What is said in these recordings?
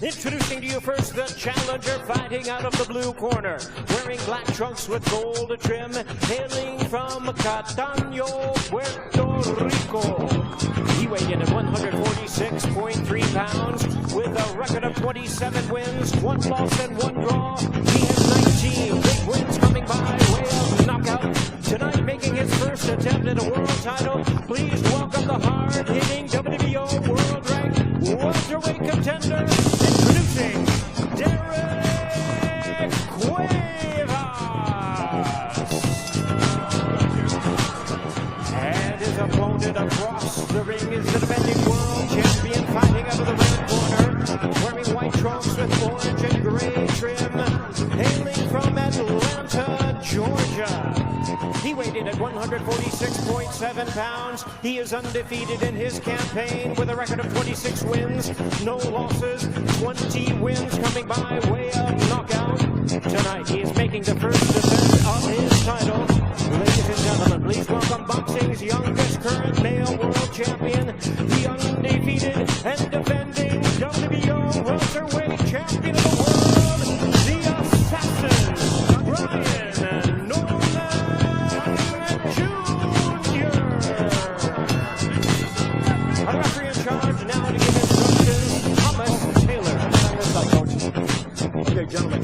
Introducing to you first the challenger fighting out of the blue corner. Wearing black trunks with gold trim, hailing from Catano, Puerto Rico. He weighed in at 146.3 pounds with a record of 27 wins, 1 loss and 1 draw. He has 19 big wins coming by way of knockout. Tonight making his first attempt at a world title, please welcome the hard-hitting WBO world-ranked welterweight contender, introducing Derrieck Cuevas. And his opponent across the ring is the defending world champion, fighting out of the red corner, wearing white trunks with orange and gray trim, hailing from Atlanta, Georgia. He weighed in at 146.7 pounds. He is undefeated in his campaign with a record of 26 wins, no losses, 20 wins coming by way of knockout. Tonight he is making the first defense of his title. Ladies and gentlemen, please welcome boxing's youngest current male world champion, the undefeated and defending WBO welterweight champion of the world, the assassin, Brian Norman Jr. Our referee in charge now to give instructions, Thomas Taylor. Okay, gentlemen,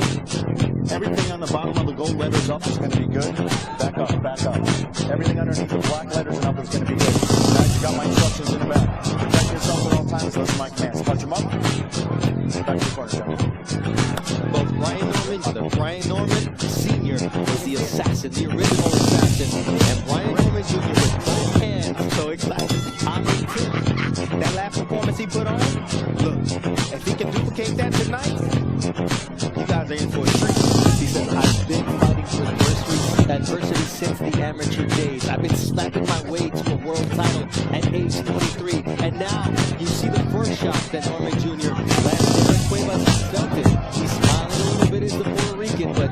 everything on the bottom of the gold letters up is going to be good. Back up, back up. Everything underneath the black letters and up is going to be good. Guys, you got my instructions in the back. Protect yourself at all times. Listen to my commands. Touch them up. Back to the corner, gentlemen. Both Brian Norman Sr. was the assassin, the original assassin, and Brian Norman Jr. with both hands. So excited. I'm 18. That last performance he put on, look, if he can duplicate that tonight, you guys are in for a treat. He says, I've been fighting for adversity since the amateur days. I've been slapping my way to a world title at age 23. And now you see the first shot that Norman Jr. last Derrieck Cuevas felt it. He's smiling a little bit as the Puerto Rican, but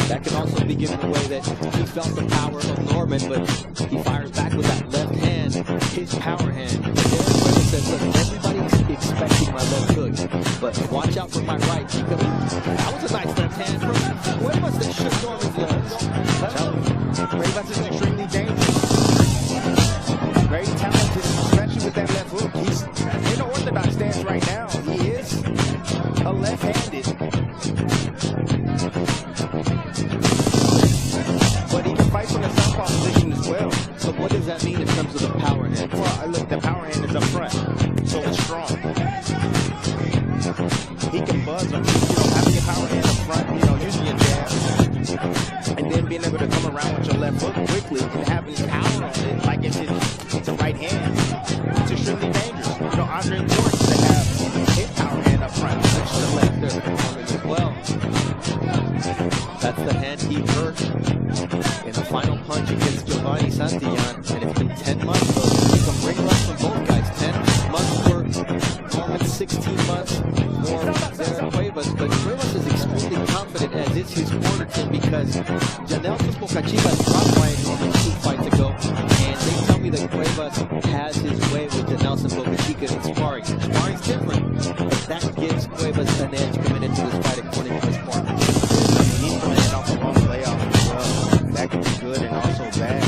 that can also be given away that he felt the power of Norman, but he fires back with that left hand, his power hand. And Derrieck Cuevas says, look, everybody's expecting my left hook, but watch out for my right, because that was a nice left hand from Cuevas that shook Norman's legs. Cuevas is extremely dangerous. Very talented, especially with that left hook. He's in an orthodox stance right now. He is a left-handed. But he can fight from the southpaw position as well. So what does that mean in terms of the power hand? Well, look, the power hand is up front, so it's strong. He can buzz him. Having your power hand up front, using your jab, and then being able to come around with your left hook quickly and having power on it, like it's a right hand. It's extremely dangerous. Andre George to have his power hand up front. That's the left there for Norman as well. That's the hand he hurt in the final punch against Giovanni Santillán, and it's been 10 months. So some ring rust from both guys. 10 months for Norman, 16 months for Derrieck Cuevas. But Cuevas is extremely confident, as is his corner team, because Janelson Pocachivas dropped Brian Norman 2 fights ago, and they tell me that Cuevas has his way with Janelson Pocachivas in sparring. Sparring's different, but that gives Cuevas an edge coming into this fight according to his partner. He's playing off the long layoff as well. That can be good and also bad.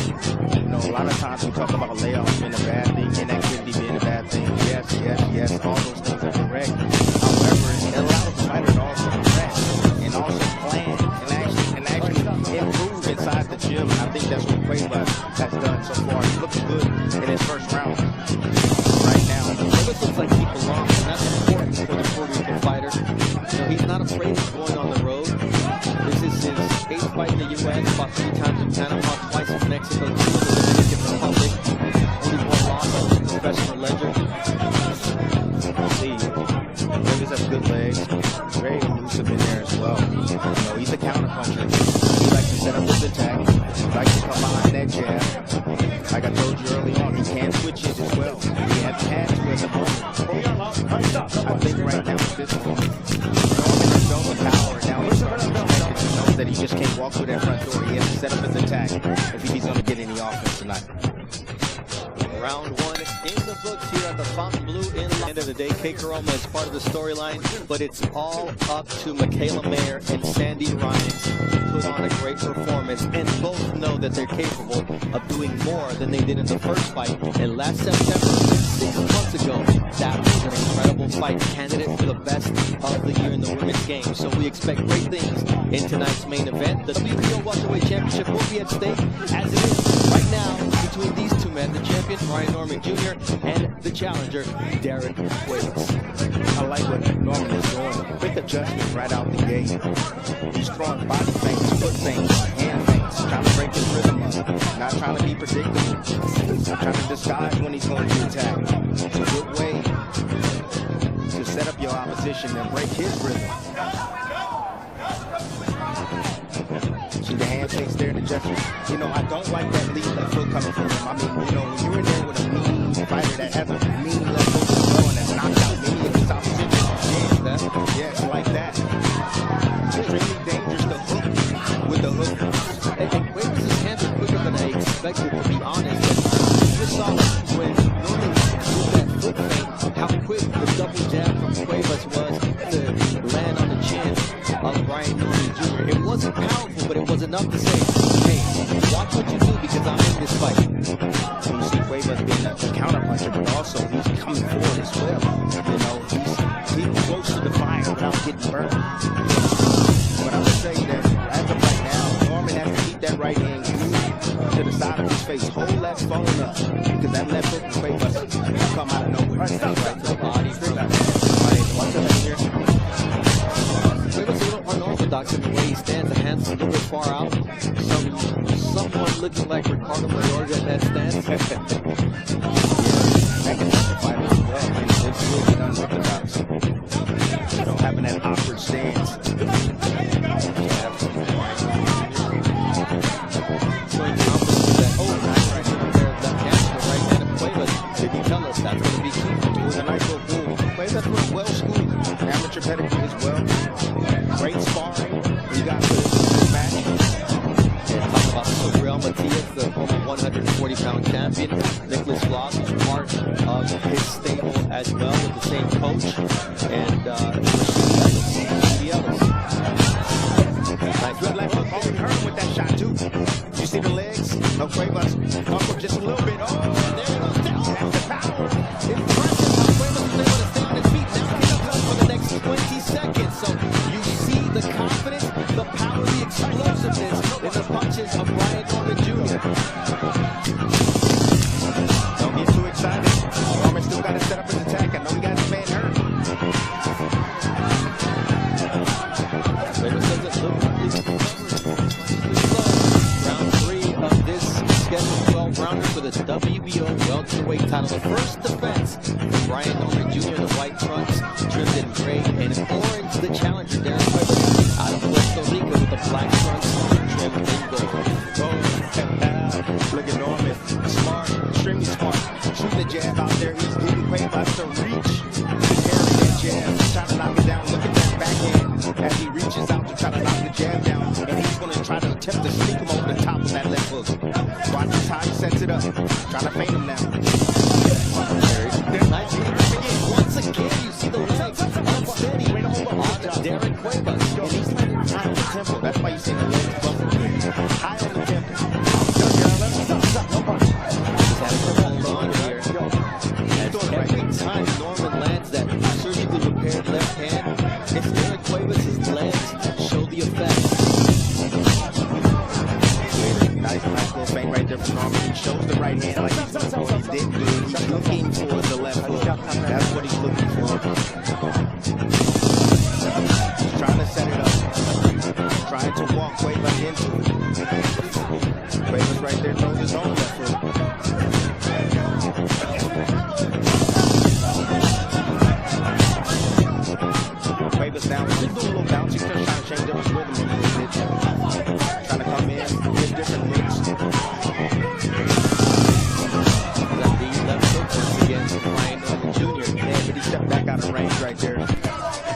A lot of times we talk about layoffs being a bad thing, inactivity being a bad thing. Yes, all those things are correct. However, it allows the fighter to also rest and also plan and actually improve inside the gym. I think that's what Cuevas has done so far. He's looking good in his first round right now. Cuevas looks like he belongs, and that's important for the Puerto Rican fighter. He's not afraid of going on the road. This is his 8th fight in the U.S., fought 3 times in Panama, twice in Mexico, 2 in the Dominican Republic. Only 1 loss on his professional ledger. See, Cuevas has good legs, very elusive in there as well. He's a counterpuncher. He likes to set up his attack. He likes to come behind that jab. Like I told you early on, he can switch it as well. He has had to at the moment. I think right now at this point, Norman has shown the power. Now he's starting to respect it. He knows that he just can't walk through that front door. He has to set up his attack if he's going to get any offense tonight. Round 1 in the books here at the Fontainebleau in end of the day, Kate Caroma is part of the storyline, but it's all up to Michaela Mayer and Sandy Ryan to put on a great performance, and both know that they're capable of doing more than they did in the first fight. And last September, 6 months ago, that was an incredible fight, candidate for the best of the year in the women's game. So we expect great things in tonight's main event. The WBO Welterweight Championship will be at stake, as it is right now, between these two men, the champion, Brian Norman Jr., and the challenger, Derrieck Cuevas. I like what Norman is doing. Quick adjustment right out the gate. He's throwing body feints, foot feints, hand feints, trying to break his rhythm up. Not trying to be predictable. Trying to disguise when he's going to attack. It's a good way to set up your opposition and break his rhythm. See the handshakes there, the gesture. You know, I don't like that lead left foot coming from him. I mean, you know, when you're in there with a mean fighter that has a mean left foot and that's knocked out many of his opposition, yes, like that. Extremely dangerous to hook with the hook. And Cuevas' hands are quicker than I expected, to be honest. But you just saw when Norman did that foot feint, how quick the double jab from Cuevas was to land on the chin of Brian Norman Jr. It wasn't powerful, but it was enough to say, hey, watch what you do because I'm in this fight. You see Cuevas being a counterpuncher, but also he's coming forward as well. You know, he's close to the fire without getting burned. But I would say that as of right now, Norman has to keep that right hand glued to the side of his face. Whole left falling up because that left hook from Cuevas will come out of nowhere. Right to the body. Watch him here. Cuevas a little unorthodox in the way he stands. The hands a little bit far out. Someone looking like Ricardo Mayorga in that stance. That can help the fighter as well. I mean, it's really unorthodox. You know, having that awkward stance. Showing confidence with that nice right hand there, that hand to the right hand of Cuevas. Did you tell us that's going to be key? It was a nice little move. Cuevas was well schooled. Amateur pedigree as well. Great sparring. He got good match. And talk about Sobriel Matias, the former 140-pound champion. Nicholas Vloss was part of his stable as well with the same coach. And Rashidi Ellis. Nice Good left hook. Oh, he hurt him with that shot too. You see the legs? No, Cuevas up him just a little bit. Oh, and there it goes down. That's the power. Impressive how Cuevas was able to stay on his feet. Now he comes up for the next 20 seconds. So you see the confidence, the power, the explosiveness in the punches of Brian Norman Jr. Don't get too excited. Norman still got to set up his attack. I know he got his man hurt. Cuevas doesn't look really slow. Round 3 of this scheduled 12-rounder for the WBO welterweight title. The first defense for Brian Norman Jr. The white trunks trimmed in gray and orange. The challenger Derrieck Cuevas out of Puerto Rico with the black trunks trimmed in gold. Look at Norman. Smart, extremely smart. Shooting the jab out there. He's getting Cuevas to reach to carry that jab. He's trying to knock it down. Look at that backhand as he reaches out to try to knock the jab down. And he's going to try to attempt to sneak him over the top of that left hook. Watch this how he sets it up. Trying to feint him now. Once again, you see the legs unsteady on Derrieck Cuevas. And he's letting him high on the tempo. That's why you see the legs bumping. High on the tempo. He's had to hold on here. As every time Norman lands that surgically repaired left hand, it's Derrieck Cuevas' legs show the effect. Nice little feint right there from Norman. He shows the right hand like he's looking for. He didn't do it. He's looking for the left hook. That's what he's looking for. He's trying to set it up. Trying to walk Cuevas into it. Cuevas right there throws his own left hook. Cuevas down. Just doing a little bouncy, just trying to change up his rhythm a little bit. Trying to come in, get different looks. The left hook once again from Brian Norman Jr. Yeah, but he stepped back out of range right there.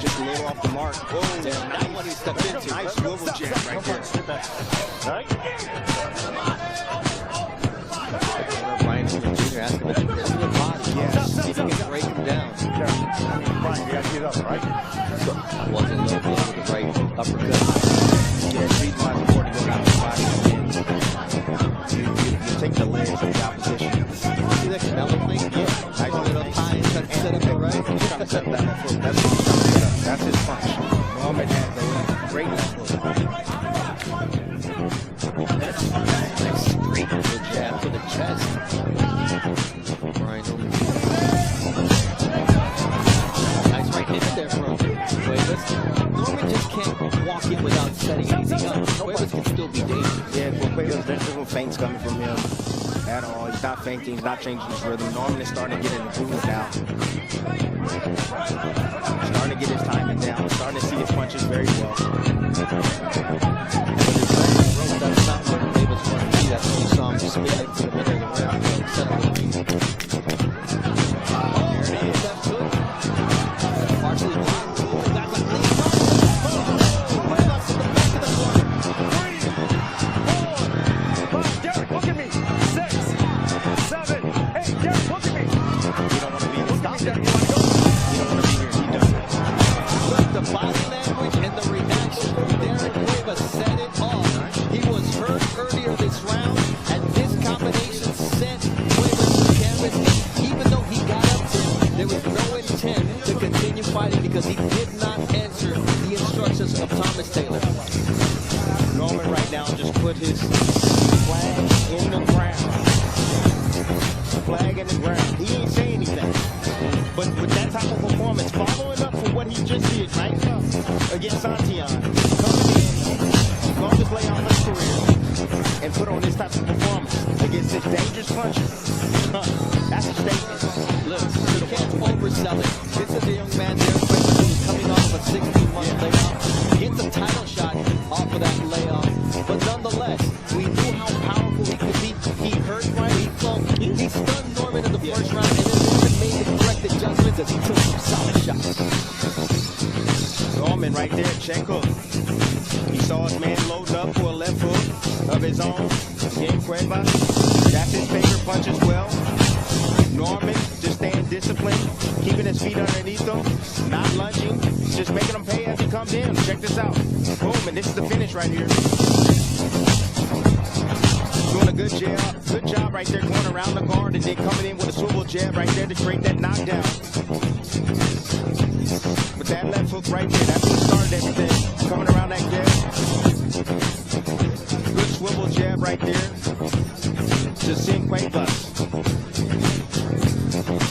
Just a little off the mark. Oh, Not what he stepped into. nice swivel jab right there. Brian Norman Jr. asking him to body. Yes. See if he can break him down. Brian, you got to get up, right? That was a low blow with the right uppercut. Yeah, the reason why it's important to go down to the body again. You take the legs of the opposition. See that Canelo thing? Yeah. Nice little high and try to set up the right. He's trying to set up that left foot. That's what he's trying to set up. That's his punch. Norman has a great left foot. Straight little jab to the chest. Brian Norman. Nice right hit there from Cuevas. Norman just can't walk in without setting anything up. Cuevas can still be dangerous. Yeah, for Cuevas, there's no feints coming from him at all. He's not feinting. He's not changing his rhythm. Norman is starting to get in the groove now. Starting to get his timing down. Starting to see his punches very well. That's not what Cuevas wanted to see. That's when you saw him spin into the middle of the round. Set up the there it is. That's good. Partially blocked. That's a clean punch. Cuevas in the back of the corner. 3, 4, 5. Derrieck, look at me. 6, 7, 8. Derrieck, look at me. You don't want to be in the stop. Derrieck, you want to go? You don't want to be here. He does it. Look, the body language and the reaction from Derrieck Cuevas set it off. He was hurt earlier this round, and this combination sent Cuevas to the canvas. And even though he got up to him, there was no intent to continue fighting because he did not answer the instructions of Thomas Taylor. Norman right now just put his flag in the ground. Flag in the ground. He ain't saying anything. But with that type of performance, following up for what he just did, right? Against Santillan, coming in, longest layoff of his career, and put on this type of performance against this dangerous puncher. That's a statement. Look, you can't oversell it. This is a young man, Derrieck Cuevas, who's coming off of a 16-month layoff. Gets a title shot off of that layoff. But nonetheless, we knew how powerful he could be. He hurt right, he stunned Norman in the first round, and then Norman made the correct adjustments as he took some solid shots. Norman right there, check hook. He saw his man loading up for a left hook of his own. Derrieck Cuevas, that's his favorite punch as well. Norman just staying disciplined, keeping his feet underneath him, not lunging, just making him pay as he comes in. Check this out. Boom, and this is the finish right here. Doing a good job right there, going around the guard and then coming in with a swivel jab right there to create that knockdown. But that left hook right there, that's what started everything. Coming around that jab. Good swivel jab right there to send Cuevas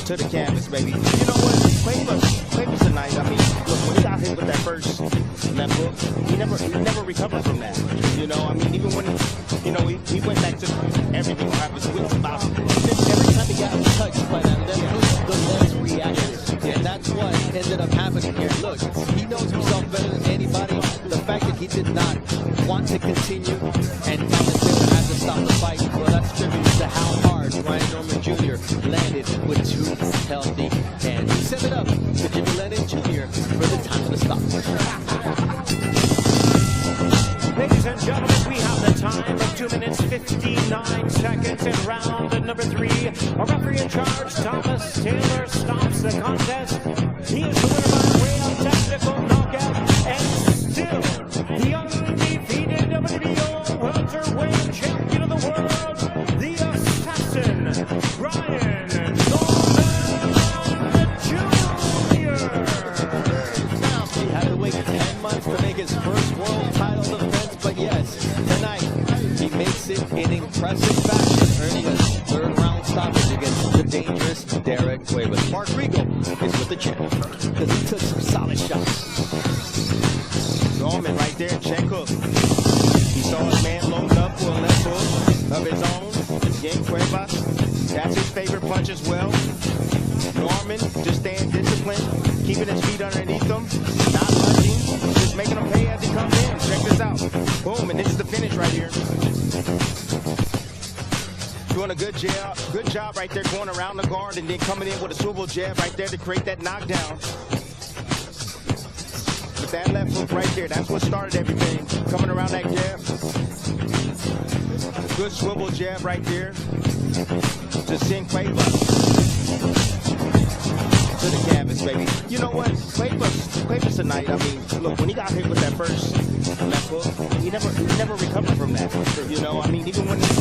to the canvas, baby. You know what? Cuevas tonight, I mean, look, when he got hit with that first left hook, he never recovered from that. You know, I mean, even when he went back to everything that happens with about Every time he got touched by that left hook, the legs reacted. And that's what ended up happening here. Look, he knows himself better than anybody. The fact that he did not want to continue and Thomas Taylor had to stop the fight, well, that's tribute to how hard Brian Norman Jr. landed with two healthy hands. He set it up to Jimmy Lennon Jr. for the time of the stop. Ladies and gentlemen, we have the time of 2 minutes 59 seconds in round number 3. A referee in charge, Thomas Taylor, stops the contest. He is the winner by way of technical knockout and still the undefeated WBO welterweight champion of the world, the assassin, Brian Norman Jr. He had to wait 10 months to make his first world title defense, but yes, tonight he makes it in impressive fashion, earning a third round stoppage against the dangerous Derrieck Cuevas. Mark Rigo is with the champ because he took some solid shots. Norman right there, check hook. He saw his man loading up for a left hook of his own. Derrieck Cuevas, that's his favorite punch as well. Norman just staying disciplined, keeping his feet underneath him, not lunging, just making him pay as he comes in. Check this out. Boom, and this is the finish right here. Doing a good job right there, going around the guard and then coming in with a swivel jab right there to create that knockdown. But that left hook right there, that's what started everything. Coming around that jab. Good swivel jab right there to send Cuevas. to the canvas, baby. You know what? Cuevas tonight, I mean, look, when he got hit with that first left hook, he never recovered from that. You know, I mean, even when